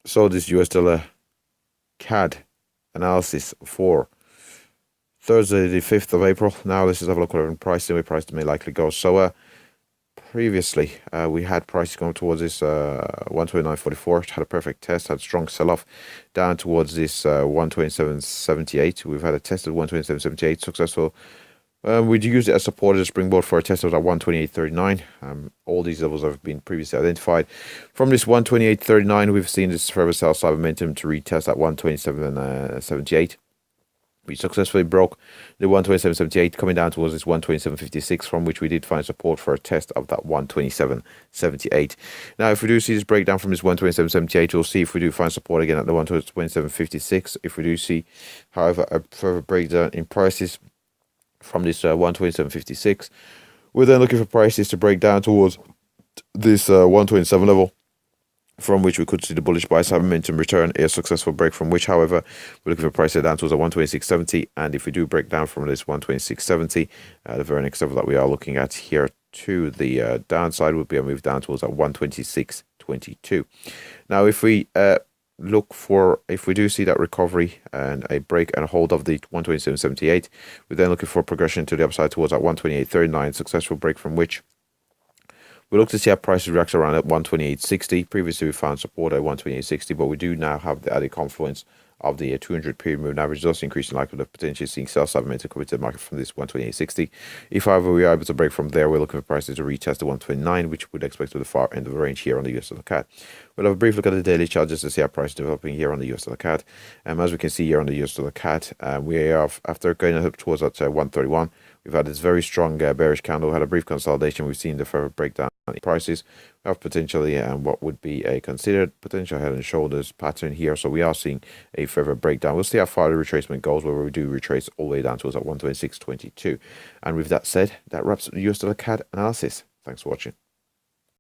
So this US dollar CAD analysis for Thursday the 5th of April. Now let's just have a look at pricing, where price may likely go. So previously we had prices going towards this 129.44, had a perfect test, had a strong sell-off down towards this 127.78. We've had a test at 127.78, successful. We'd use it as support as a springboard for a test of that 128.39. All these levels have been previously identified. From this 128.39, we've seen this further sell side momentum to retest at 127.78. We successfully broke the 127.78, coming down towards this 127.56, from which we did find support for a test of that 127.78. Now, if we do see this breakdown from this 127.78, we'll see if we do find support again at the 127.56. If we do see, however, a further breakdown in prices from this 127.56, we're then looking for prices to break down towards this 127 level, from which we could see the bullish buy side momentum return, a successful break from which, however, we're looking for prices down towards a 126.70. And if we do break down from this 126.70, the very next level that we are looking at here to the downside would be a move down towards a 126.22. Now, if we if we do see that recovery and a break and a hold of the 127.78, we're then looking for progression to the upside towards that 128.39, successful break from which we look to see how prices react around at 128.60. Previously, we found support at 128.60, but we do now have the added confluence of the 200 period moving average, thus increasing likelihood of potentially seeing sell-side momentum coming to the market from this 128.60. If, however, we are able to break from there, we're looking for prices to retest the 129, which we'd expect to the far end of the range here on the US dollar CAD. We'll have a brief look at the daily chart just to see how price is developing here on the US dollar CAD. As we can see here on the US dollar CAD, we have, after going up towards that 131, we've had this very strong bearish candle, had a brief consolidation. We've seen the further breakdown in prices. We have potentially what would be a considered potential head and shoulders pattern here. So we are seeing a further breakdown. We'll see how far the retracement goes, where we do retrace all the way down towards that 126.22. And with that said, that wraps up the US dollar CAD analysis. Thanks for watching.